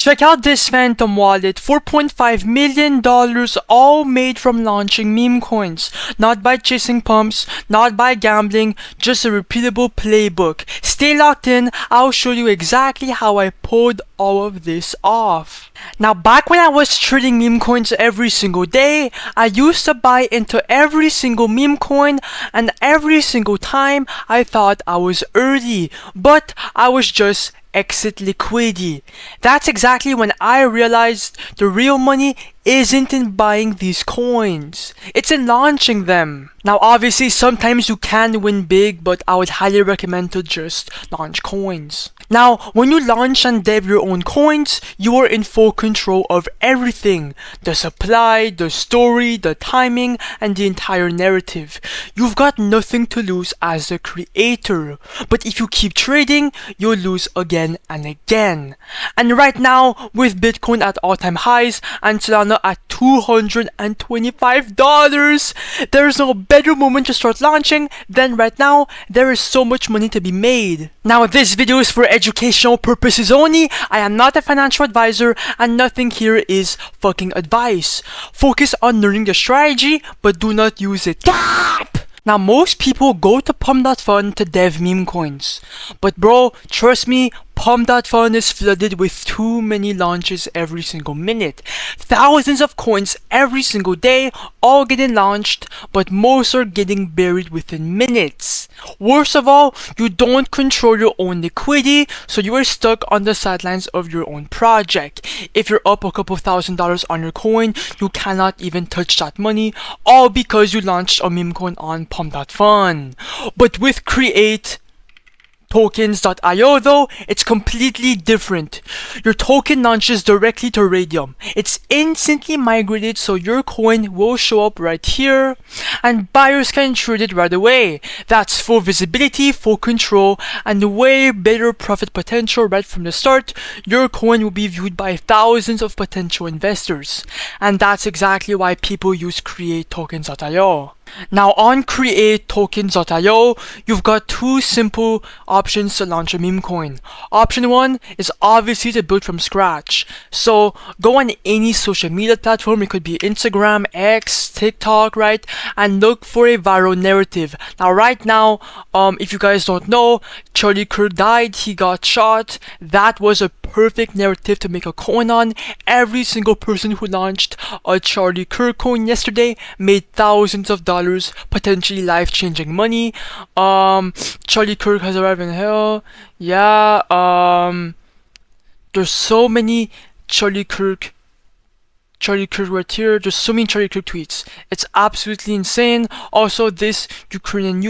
Check out this Phantom wallet, $4.5 million, all made from launching meme coins. Not by chasing pumps, not by gambling, just a repeatable playbook. Stay locked in, I'll show you exactly how I pulled all of this off. Now, back when I was trading meme coins every single day, I used to buy into every single meme coin, and every single time I thought I was early, but I was just exit liquidity. That's exactly when I realized the real money isn't in buying these coins, it's in launching them. Now obviously sometimes you can win big, but I would highly recommend to just launch coins. Now when you launch and dev your own coins, you are in full control of everything. The supply, the story, the timing, and the entire narrative. You've got nothing to lose as a creator. But if you keep trading, you'll lose again and again. And right now, with Bitcoin at all-time highs and Solana at $225, there's no better moment to start launching than right now. There is so much money to be made. Now this video is for educational purposes only. I am not a financial advisor and nothing here is fucking advice. Focus on learning the strategy, but do not use it. Now most people go to Pump.Fun to dev meme coins. But bro, trust me, Pump.Fun is flooded with too many launches every single minute. Thousands of coins every single day, all getting launched, but most are getting buried within minutes. Worst of all, you don't control your own liquidity, so you are stuck on the sidelines of your own project. If you're up a couple $1,000s on your coin, you cannot even touch that money, all because you launched a meme coin on Pump.Fun. But with Create token.Io though, it's completely different. Your token launches directly to Radium. It's instantly migrated, so your coin will show up right here and buyers can trade it right away. That's full visibility, full control, and way better profit potential right from the start. Your coin will be viewed by thousands of potential investors. And that's exactly why people use Create token.Io. Now on Create token.Io, you've got two simple options to launch a meme coin. Option 1 is obviously to build from scratch. So go on any social media platform, it could be Instagram, X, TikTok, right? And look for a viral narrative. Now right now, if you guys don't know, Charlie Kirk died, he got shot. That was a perfect narrative to make a coin on. Every single person who launched a Charlie Kirk coin yesterday made thousands of dollars, potentially life-changing money. Charlie Kirk has arrived in hell. Yeah, there's so many Charlie Kirk right here. There's so many Charlie Kirk tweets. It's absolutely insane. Also, this Ukrainian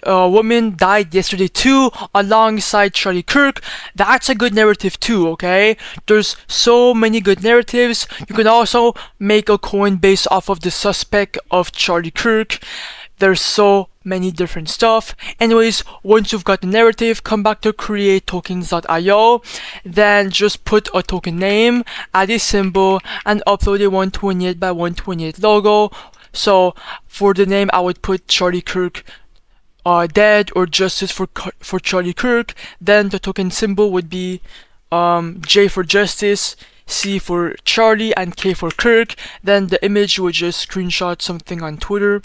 woman died yesterday too, alongside Charlie Kirk. That's a good narrative too, okay? There's so many good narratives. You can also make a coin based off of the suspect of Charlie Kirk. There's so many different stuff. Anyways, once you've got the narrative, come back to Create tokens.Io, then just put a token name, add a symbol, and upload a 128 by 128 logo. So for the name, I would put Charlie Kirk dead or justice for Charlie Kirk. Then the token symbol would be J for justice, C for Charlie, and K for Kirk. Then the image would just screenshot something on Twitter,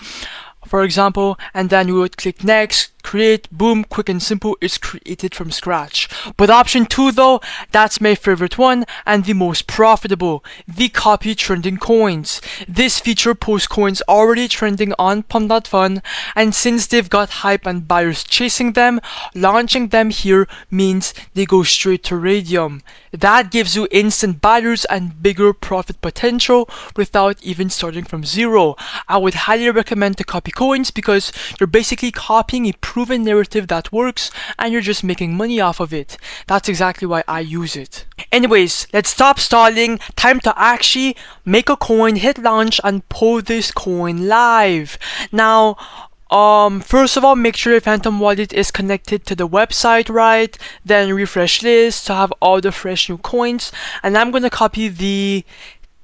for example, and then you would click next, create, boom, quick and simple, it's created from scratch. But option 2 though, that's my favorite one and the most profitable, the copy trending coins. This feature posts coins already trending on Pump.Fun, and since they've got hype and buyers chasing them, launching them here means they go straight to Radium. That gives you instant buyers and bigger profit potential without even starting from zero. I would highly recommend to copy coins because you're basically copying a proven narrative that works and you're just making money off of it. That's exactly why I use it. Anyways, let's stop stalling. Time to actually make a coin, hit launch, and pull this coin live. Now, first of all, make sure your Phantom wallet is connected to the website, right? Then refresh this to have all the fresh new coins. And I'm gonna copy the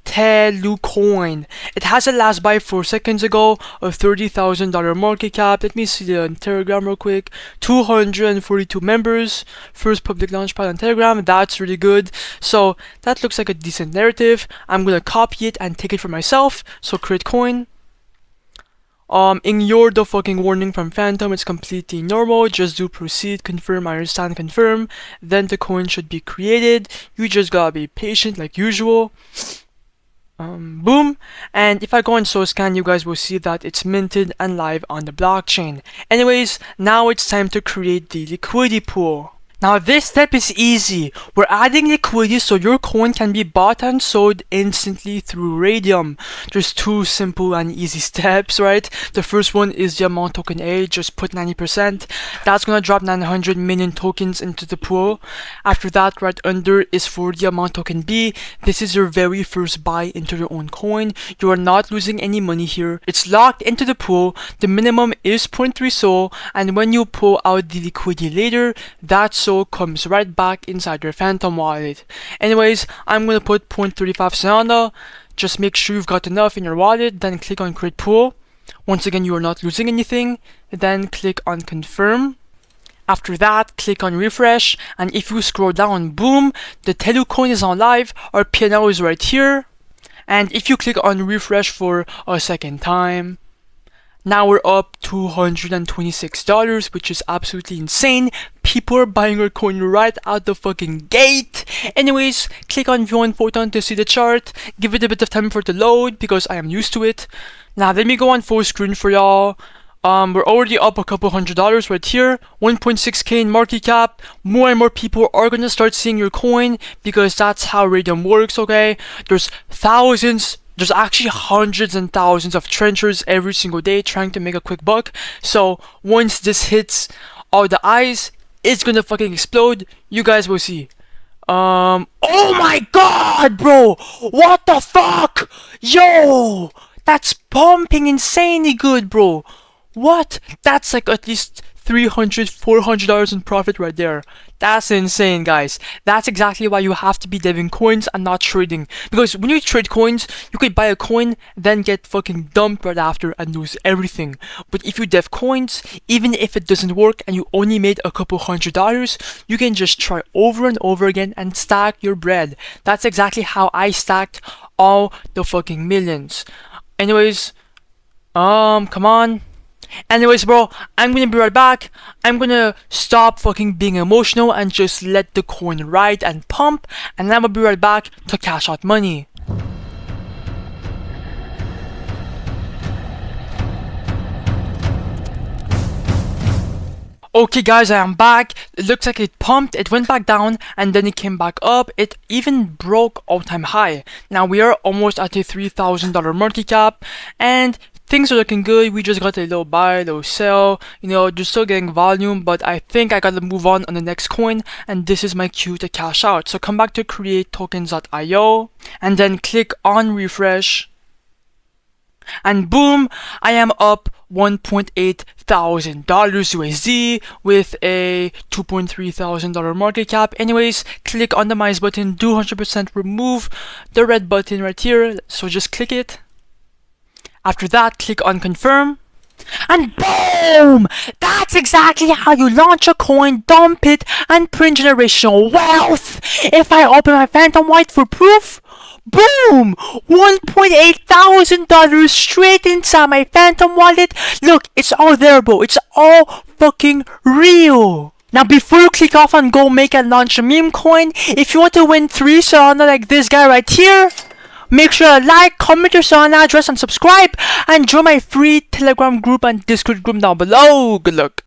Telu coin. It has a last buy 4 seconds ago, a $30,000 market cap. Let me see the Telegram real quick. 242 members. First public launchpad on Telegram. That's really good. So that looks like a decent narrative. I'm gonna copy it and take it for myself. So create coin. Ignore the fucking warning from Phantom. It's completely normal. Just do proceed, confirm, understand, confirm. Then the coin should be created. You just gotta be patient like usual. Boom. And if I go on scan, you guys will see that it's minted and live on the blockchain. Anyways, now it's time to create the liquidity pool. Now this step is easy. We're adding liquidity so your coin can be bought and sold instantly through Radium. There's 2 simple and easy steps, right? The first one is the amount token A, just put 90%. That's gonna drop 900 million tokens into the pool. After that, right under is for the amount token B. This is your very first buy into your own coin. You are not losing any money here. It's locked into the pool. The minimum is 0.3 SOL, and when you pull out the liquidity later, that SOL comes right back inside your Phantom wallet. Anyways, I'm gonna put 0.35 Solana. Just make sure you've got enough in your wallet, then click on create pool. Once again, you are not losing anything. Then click on confirm. After that, click on refresh, and if you scroll down, boom, the Telu coin is on live. Our P&L is right here. And if you click on refresh for a second time, now we're up $226, which is absolutely insane. People are buying our coin right out the fucking gate. Anyways, click on view on Photon to see the chart. Give it a bit of time for it to load because I am used to it. Now let me go on full screen for y'all. We're already up a couple $100 right here. 1.6k in market cap. More and more people are gonna start seeing your coin because that's how Radium works, okay? There's actually hundreds and thousands of trenchers every single day trying to make a quick buck. So once this hits all the eyes, it's gonna fucking explode. You guys will see. Oh my god, bro! What the fuck? Yo! That's pumping insanely good, bro. What? That's like at least $300, $400 in profit right there. That's insane, guys. That's exactly why you have to be deving coins and not trading. Because when you trade coins, you could buy a coin, then get fucking dumped right after and lose everything. But if you dev coins, even if it doesn't work and you only made a couple $100, you can just try over and over again and stack your bread. That's exactly how I stacked all the fucking millions. Anyways, come on. Anyways, bro, I'm gonna be right back. I'm gonna stop fucking being emotional and just let the coin ride and pump, and then I'm gonna be right back to cash out money. Okay guys, I am back. It looks like it pumped, it went back down, and then it came back up. It even broke all-time high. Now we are almost at a $3,000 market cap, and things are looking good. We just got a little buy, little sell, you know, just still getting volume, but I think I gotta move on the next coin, and this is my cue to cash out. So come back to create tokens.io, and then click on refresh, and boom, I am up $1.8 thousand USD with a $2.3 thousand market cap. Anyways, click on the minus button, do 100% remove the red button right here, so just click it. After that, click on confirm, and boom! That's exactly how you launch a coin, dump it, and print generational wealth. If I open my Phantom White for proof, boom! $1.8 thousand straight inside my Phantom wallet. Look, it's all there, bro. It's all fucking real. Now, before you click off and go make and launch a meme coin, if you want to win 3 Solana like this guy right here, make sure to like, comment your Solana address, and subscribe, and join my free Telegram group and Discord group down below. Good luck.